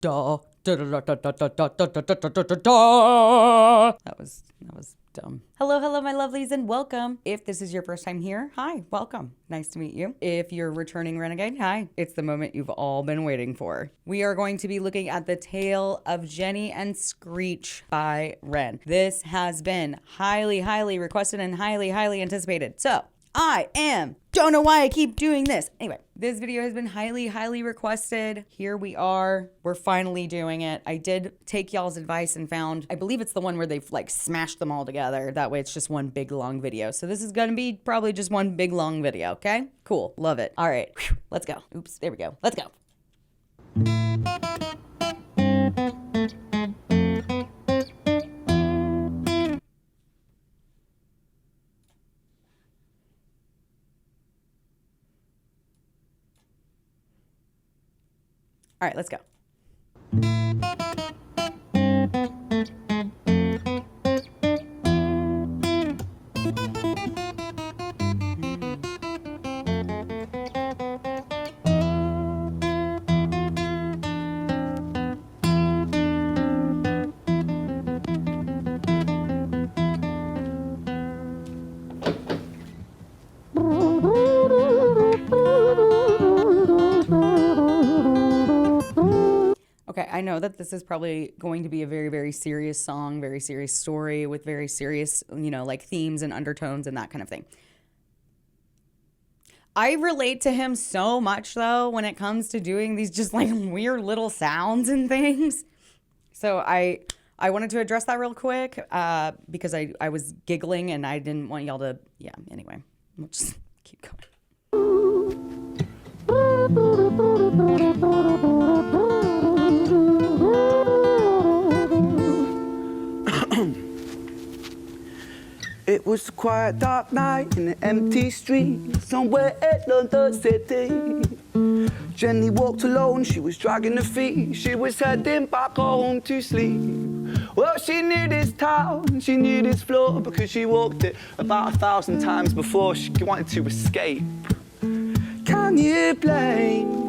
Da, da, da, da, da, da, da, da, da, da, da, da, da. That was dumb. Hello, my lovelies, and welcome. If this is your first time here, hi, welcome. Nice to meet you. If you're returning renegade, hi. It's the moment you've all been waiting for. We are going to be looking at The Tale of Jenny and Screech by Ren. This has been highly requested and highly anticipated. So don't know why I keep doing this. Anyway, this video has been highly requested. Here we are. We're finally doing it. I did take y'all's advice and found, I believe it's the one where they've like smashed them all together. That way it's just one big long video. So this is gonna be probably just one big long video, okay? Cool, love it. All right, let's go. Oops, there we go. Let's go. All right, let's go. Okay, I know that this is probably going to be a very serious song, very serious story with very serious, like themes and undertones and that kind of thing. I relate to him so much, though, when it comes to doing these just like weird little sounds and things. So I wanted to address that real quick because I was giggling and I didn't want y'all to, anyway, we'll just keep going. It was a quiet, dark night in an empty street somewhere in London City. Jenny walked alone, she was dragging her feet. She was heading back home to sleep. Well, she knew this town, she knew this floor, because she walked it about 1,000 times before she wanted to escape. Can you blame?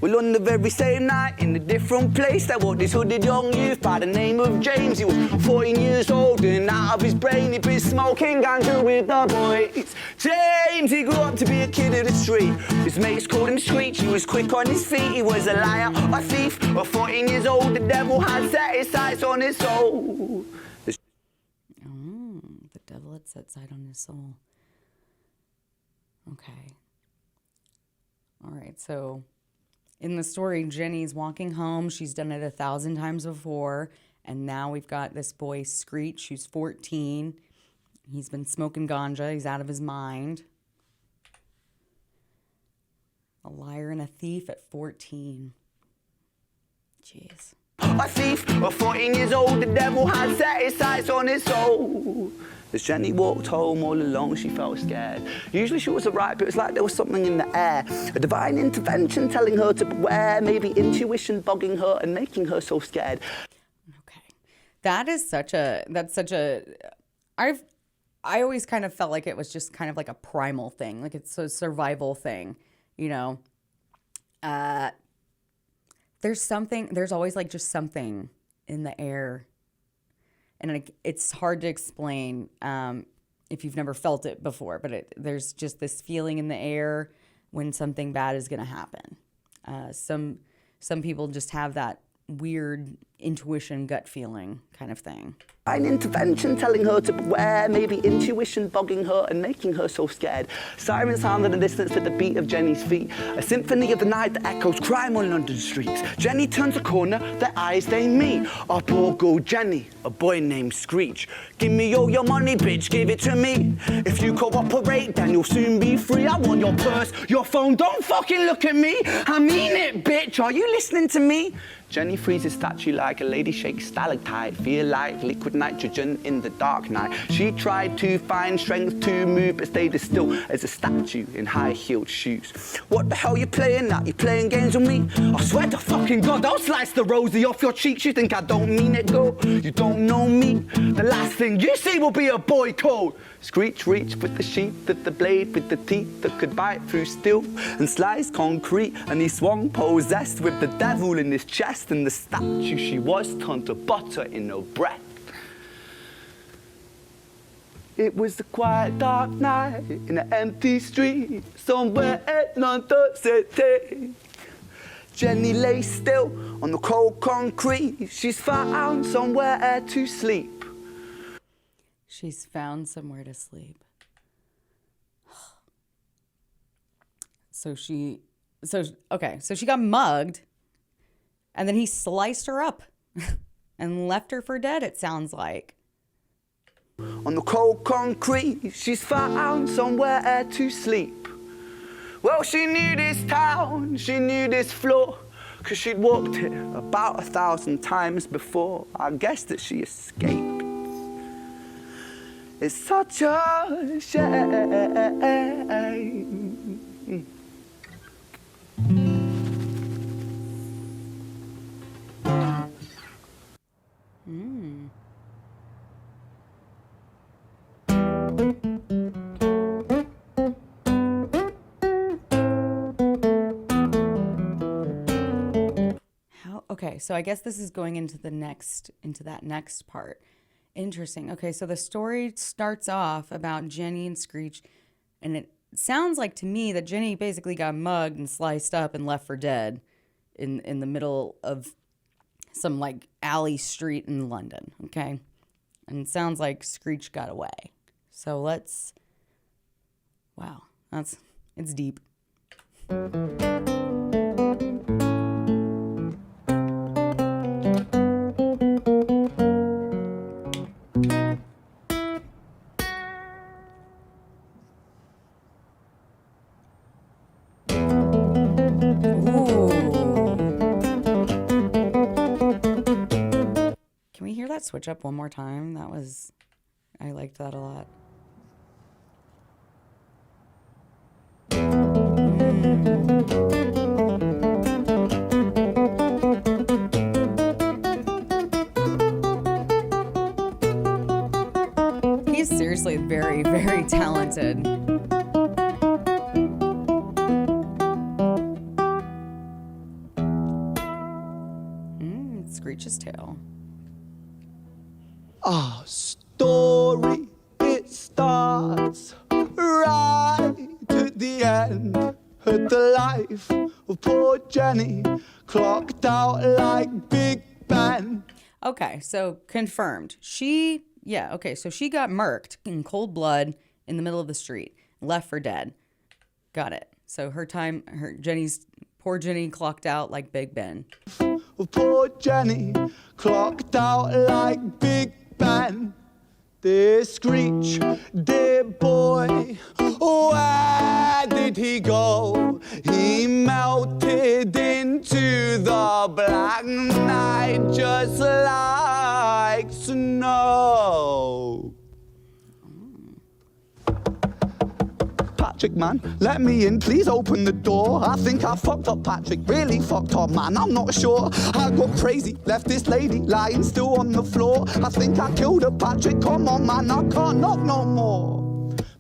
Well, on the very same night, in a different place, there walked this hooded young youth by the name of James. He was 14 years old and out of his brain, he'd been smoking ganja with the boys. James, he grew up to be a kid of the street. His mates called him Screech, he was quick on his feet. He was a liar, a thief, at 14 years old, the devil had set his sights on his soul. The devil had set sight on his soul. Okay. All right, so in the story, Jenny's walking home. She's done it 1,000 times before. And now we've got this boy, Screech, who's 14. He's been smoking ganja. He's out of his mind. A liar and a thief at 14. Jeez. A thief, at 14 years old, the devil had set his sights on his soul. As Jenny walked home all alone, she felt scared. Usually she was alright, but it was like there was something in the air. A divine intervention telling her to beware, maybe intuition bugging her and making her so scared. Okay. I always kind of felt like it was just kind of like a primal thing. Like it's a survival thing, there's always like just something in the air. And it's hard to explain if you've never felt it before, but there's just this feeling in the air when something bad is going to happen. Some people just have that weird intuition, gut feeling kind of thing. An intervention telling her to beware, maybe intuition bugging her and making her so scared. Sirens sound in the distance at the beat of Jenny's feet. A symphony of the night that echoes crime on London streets. Jenny turns a corner, their eyes they meet. Our poor girl Jenny, a boy named Screech. Give me all your money, bitch, give it to me. If you cooperate, then you'll soon be free. I want your purse, your phone, don't fucking look at me. I mean it, bitch, are you listening to me? Jenny frees his statue like like a lady shakes stalactite, feel like liquid nitrogen in the dark night. She tried to find strength to move, but stayed as still as a statue in high-heeled shoes. What the hell you playing at? You playing games with me? I swear to fucking God, I'll slice the rosy off your cheeks. You think I don't mean it, girl? You don't know me. The last thing you see will be a boy code. Screech reached with the sheath of the blade, with the teeth that could bite through steel and slice concrete, and he swung possessed with the devil in his chest, and the statue she was turned to butter in her breath. It was a quiet dark night in an empty street somewhere in London City. Jenny lay still on the cold concrete. She's found somewhere to sleep. She's found somewhere to sleep. So she got mugged, and then he sliced her up and left her for dead, it sounds like. On the cold concrete, she's found somewhere to sleep. Well, she knew this town, she knew this floor, 'cause she'd walked it about 1,000 times before. I guess that she escaped. It's such a shame. Okay, so I guess this is going into that next part. Interesting. Okay, so the story starts off about Jenny and Screech, and it sounds like to me that Jenny basically got mugged and sliced up and left for dead in the middle of some like alley street in London, okay? And it sounds like Screech got away. So wow, it's deep. Can we hear that switch up one more time? I liked that a lot. He's seriously very, very talented. Screech's tail. Our story, it starts right at the end of the life of poor Jenny, clocked out like Big Ben. Okay, so confirmed. So she got murked in cold blood in the middle of the street, left for dead. Got it. So poor Jenny clocked out like Big Ben. Poor Jenny, clocked out like Big Ben. Dear Screech, dear boy, where did he go? He melted into the black night just like snow. Patrick, man, let me in, please open the door. I think I fucked up, Patrick, really fucked up, man, I'm not sure. I got crazy, left this lady lying still on the floor. I think I killed her, Patrick, come on, man, I can't knock no more.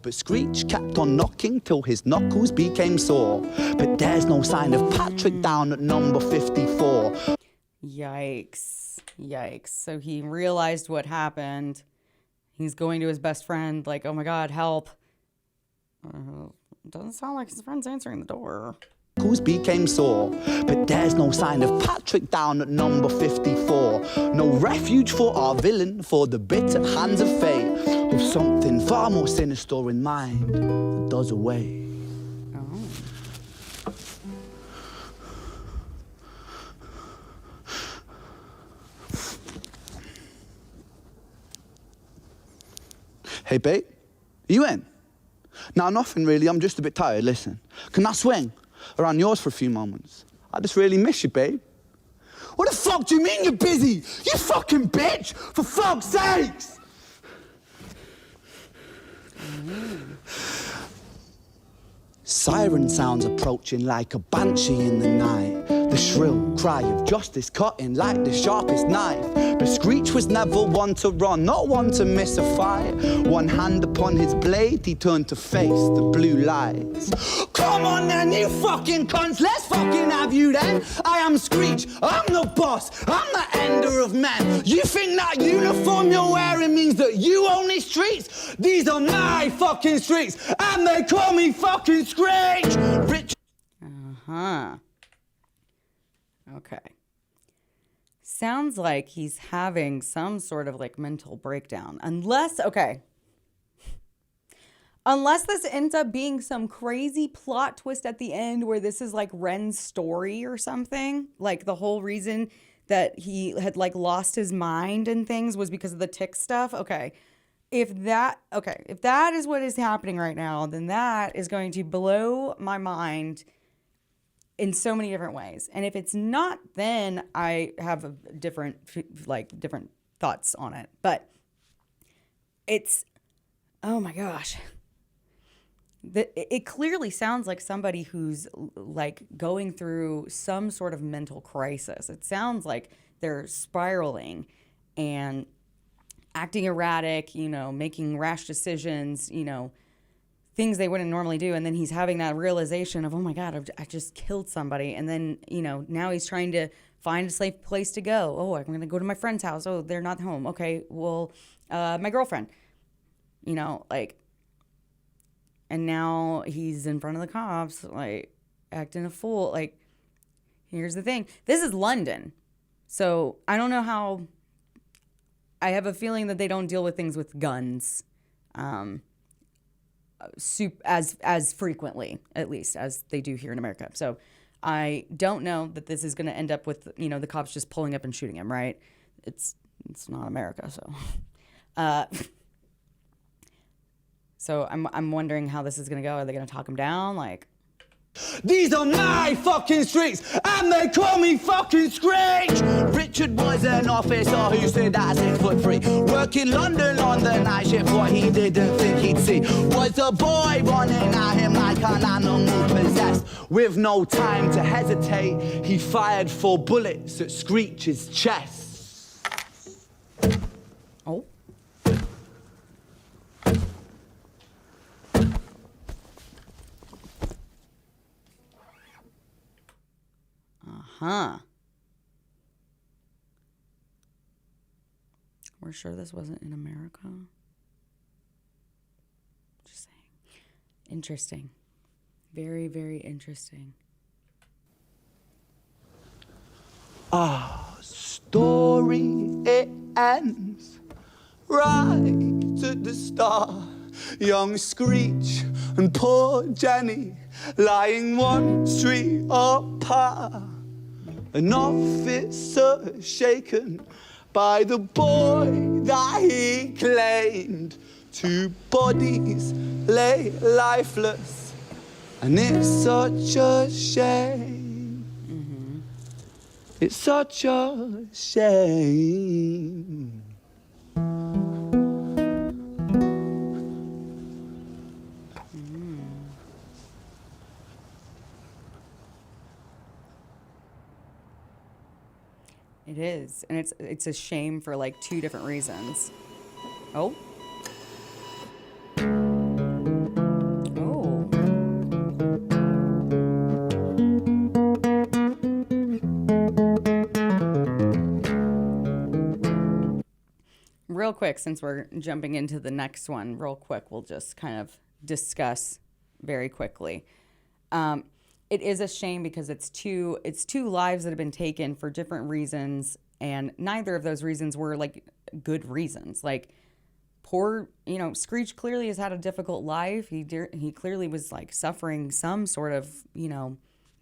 But Screech kept on knocking till his knuckles became sore. But there's no sign of Patrick down at number 54. Yikes. So he realized what happened. He's going to his best friend, like, oh my God, help. Doesn't sound like his friend's answering the door. Knuckles became sore, but there's no sign of Patrick down at number 54. No refuge for our villain, for the bitter hands of fate, with something far more sinister in mind that does away. Hey, babe, are you in? No, nothing really. I'm just a bit tired. Listen, can I swing around yours for a few moments? I just really miss you, babe. What the fuck do you mean you're busy? You fucking bitch! For fuck's sakes! Siren sounds approaching like a banshee in the night. The shrill cry of justice cutting like the sharpest knife. But Screech was never one to run, not one to miss a fight. One hand upon his blade, he turned to face the blue lights. Come on then, you fucking cunts, let's fucking have you then. I am Screech, I'm the boss, I'm the ender of men. You think that uniform you're wearing means that you own these streets? These are my fucking streets, and they call me fucking Screech. Rich. Okay. Sounds like he's having some sort of like mental breakdown. Unless this ends up being some crazy plot twist at the end where this is like Ren's story or something. Like the whole reason that he had like lost his mind and things was because of the tick stuff. Okay. If that is what is happening right now, then that is going to blow my mind in so many different ways. And if it's not, then I have a different thoughts on it. But it's, oh my gosh. It clearly sounds like somebody who's like going through some sort of mental crisis. It sounds like they're spiraling and acting erratic, making rash decisions, things they wouldn't normally do. And then he's having that realization of, oh my God, I just killed somebody. And then, now he's trying to find a safe place to go. Oh, I'm going to go to my friend's house. Oh, they're not home. Okay, well, my girlfriend, and now he's in front of the cops, like acting a fool. Like, here's the thing. This is London. So I don't know how, I have a feeling that they don't deal with things with guns as frequently, at least, as they do here in America. So I don't know that this is going to end up with, the cops just pulling up and shooting him, right? It's not America, so. So I'm wondering how this is going to go. Are they going to talk him down? Like, these are my fucking streets, and they call me fucking Screech! Richard was an officer who stood at 6'3", working London on the night shift. What he didn't think he'd see was a boy running at him like an animal possessed. With no time to hesitate, he fired 4 bullets at Screech's chest. oh. Huh. We're sure this wasn't in America? Just saying. Interesting. Very, very interesting. Our story, it ends right at the start. Young Screech and poor Jenny lying one street apart. An officer shaken by the boy that he claimed. 2 bodies lay lifeless, and it's such a shame. Mm-hmm. It's such a shame. It is, and it's a shame for like 2 different reasons. Oh. Oh. Real quick, since we're jumping into the next one, real quick, we'll just kind of discuss very quickly. It is a shame because it's two lives that have been taken for different reasons, and neither of those reasons were like good reasons. Like, poor, Screech clearly has had a difficult life. He clearly was like suffering some sort of,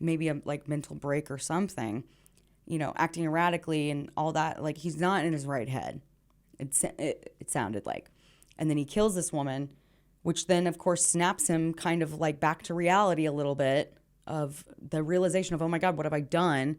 maybe a like mental break or something, acting erratically and all that. Like, he's not in his right head. It sounded like, and then he kills this woman, which then of course snaps him kind of like back to reality a little bit. Of the realization of, oh my God, what have I done?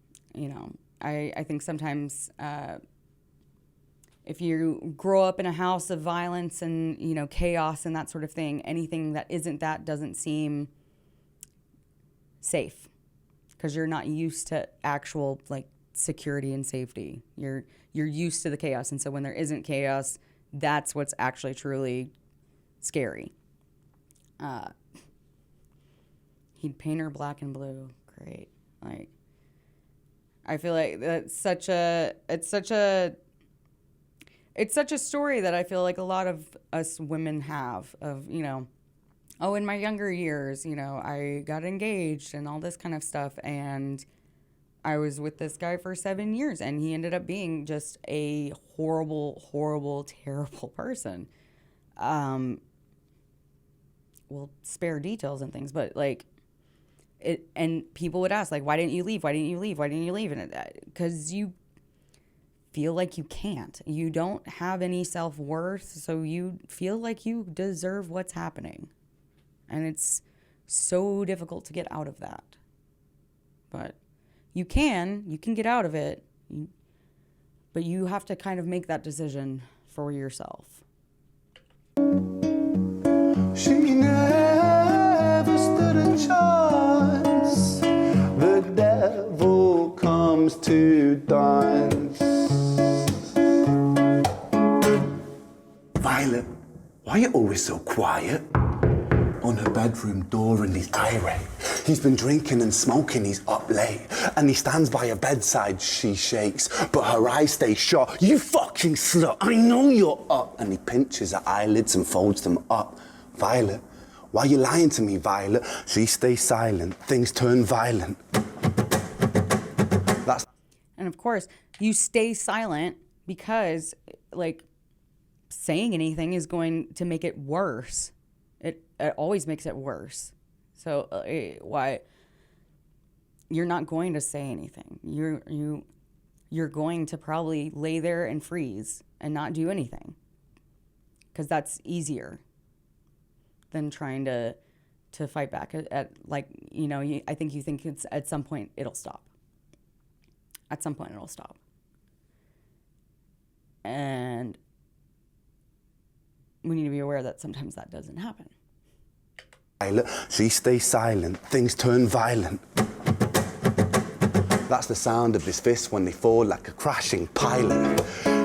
You know, I think sometimes if you grow up in a house of violence and, you know, chaos and that sort of thing, anything that isn't that doesn't seem safe because you're not used to actual like security and safety. You're used to the chaos. And so when there isn't chaos, that's what's actually truly scary. He'd paint her black and blue. Great. Like, I feel like it's such a story that I feel like a lot of us women have of, you know, oh, in my younger years, you know, I got engaged and all this kind of stuff. And I was with this guy for 7 years and he ended up being just a horrible, horrible, terrible person. We'll spare details and things, but like it, and people would ask like, why didn't you leave? Why didn't you leave? Why didn't you leave? And because you feel like you can't. You don't have any self-worth, so you feel like you deserve what's happening. And it's so difficult to get out of that. But you can get out of it, but you have to kind of make that decision for yourself. She never stood a chance. The devil comes to dance. Violet, why are you always so quiet? On her bedroom door and he's irate. He's been drinking and smoking, he's up late. And he stands by her bedside, she shakes, but her eyes stay shut. You fucking slut, I know you're up. And he pinches her eyelids and folds them up. Violet, why are you lying to me, Violet? She stays silent, things turn violent. And of course, you stay silent because, like, saying anything is going to make it worse. It always makes it worse. So why you're not going to say anything? You're going to probably lay there and freeze and not do anything because that's easier than trying to fight back at like, you know, I think you think it's at some point it'll stop. At some point it'll stop. And we need to be aware that sometimes that doesn't happen. She stays silent, things turn violent. That's the sound of his fists when they fall like a crashing pilot.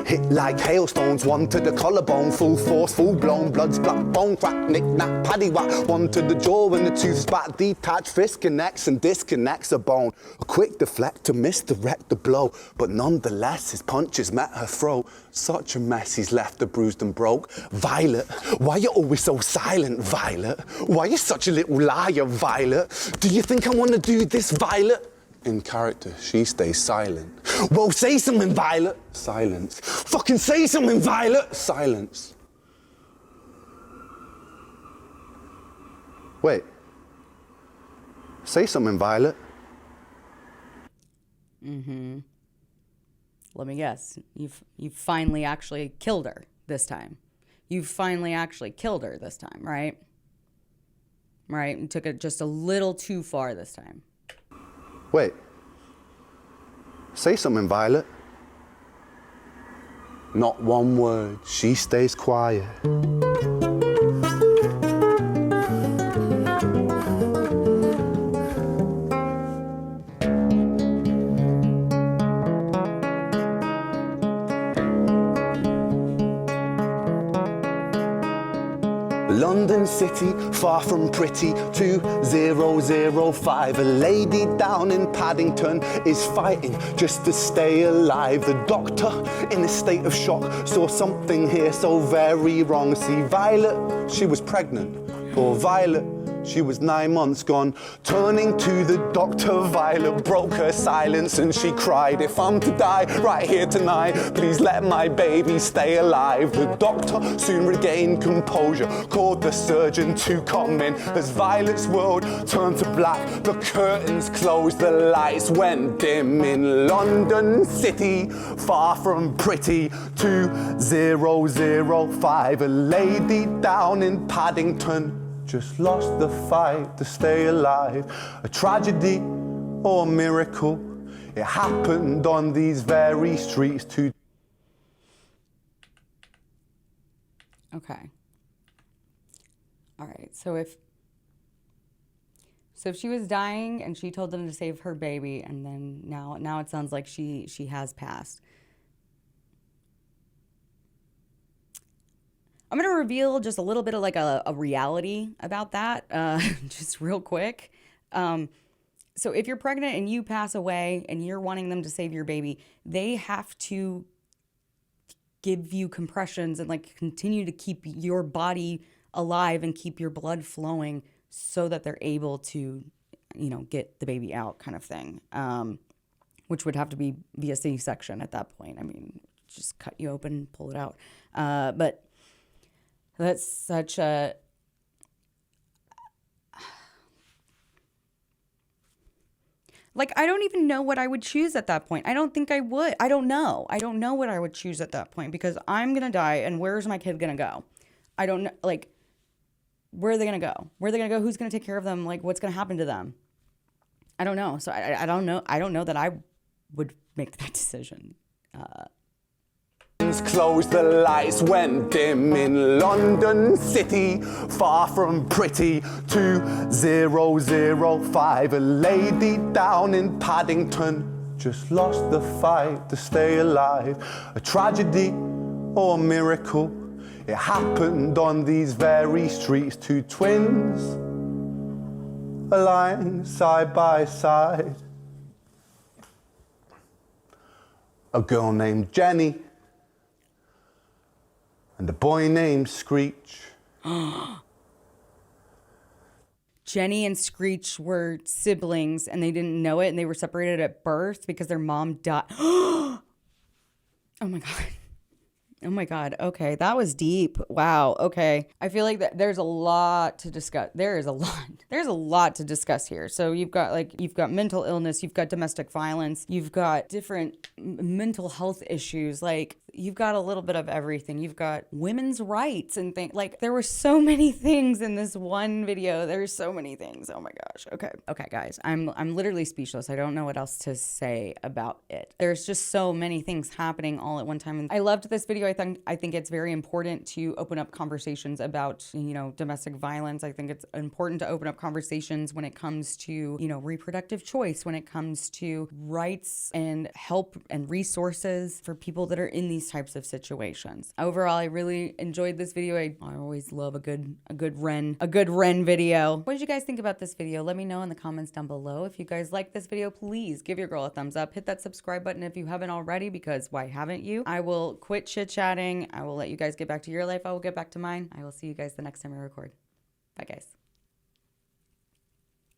Hit like hailstones, one to the collarbone, full force, full blown, blood splat, bone crack, knick-knack, paddywhack, one to the jaw and the tooth spat, detached fist connects and disconnects a bone. A quick deflect to misdirect the blow, but nonetheless his punches met her throat. Such a mess he's left her bruised and broke. Violet, why you always so silent, Violet? Why you such a little liar, Violet? Do you think I want to do this, Violet? In character, she stays silent. Well, say something, Violet. Silence. Fucking say something, Violet. Silence. Wait. Say something, Violet. Mm-hmm. Let me guess. You've finally actually killed her this time. You've finally actually killed her this time, right? Right? You took it just a little too far this time. Wait. Say something, Violet. Not one word. She stays quiet. London City, far from pretty, 2005. A lady down in Paddington is fighting just to stay alive. The doctor, in a state of shock, saw something here so very wrong. See, Violet, she was pregnant. Poor Violet, she was 9 months gone. Turning to the doctor, Violet broke her silence and she cried, if I'm to die right here tonight, please let my baby stay alive. The doctor soon regained composure, called the surgeon to come in. As Violet's world turned to black, the curtains closed, the lights went dim. In London City, far from pretty, 2005. A lady down in Paddington just lost the fight to stay alive. A tragedy or a miracle, It happened on these very streets to... Okay. All right. So if she was dying and she told them to save her baby, and then now it sounds like she has passed. I'm going to reveal just a little bit of like a reality about that, just real quick. So if you're pregnant and you pass away and you're wanting them to save your baby, they have to give you compressions and like continue to keep your body alive and keep your blood flowing so that they're able to, get the baby out, kind of thing. Which would have to be via C-section at that point. I mean, just cut you open, pull it out. But that's such a... Like, I don't even know what I would choose at that point. I don't think I would. I don't know. I don't know what I would choose at that point because I'm going to die, and where's my kid going to go? I don't know. Like, where are they going to go? Where are they going to go? Who's going to take care of them? Like, what's going to happen to them? I don't know. So I don't know. I don't know that I would make that decision. Closed, the lights went dim in London City, far from pretty. 2005, a lady down in Paddington just lost the fight to stay alive. A tragedy or a miracle, it happened on these very streets. Two twins aligned side by side. A girl named Jenny and a boy named Screech. Jenny and Screech were siblings and they didn't know it, and they were separated at birth because their mom died. Oh my God. Oh my God. Okay. That was deep. Wow. Okay. I feel like that there's a lot to discuss. There's a lot to discuss here. So you've got mental illness, you've got domestic violence, you've got different mental health issues. Like, you've got a little bit of everything. You've got women's rights and things. Like, there were so many things in this one video. There's so many things. Oh my gosh. Okay. Okay, guys. I'm literally speechless. I don't know what else to say about it. There's just so many things happening all at one time. And I loved this video. I think it's very important to open up conversations about, domestic violence. I think it's important to open up conversations when it comes to, reproductive choice, when it comes to rights and help and resources for people that are in these types of situations. Overall, I really enjoyed this video. I always love a good Ren video. What did you guys think about this video? Let me know in the comments down below. If you guys like this video, please give your girl a thumbs up. Hit that subscribe button if you haven't already, because why haven't you? I will quit chit-chatting. I will let you guys get back to your life. I will get back to mine. I will see you guys the next time I record. Bye, guys.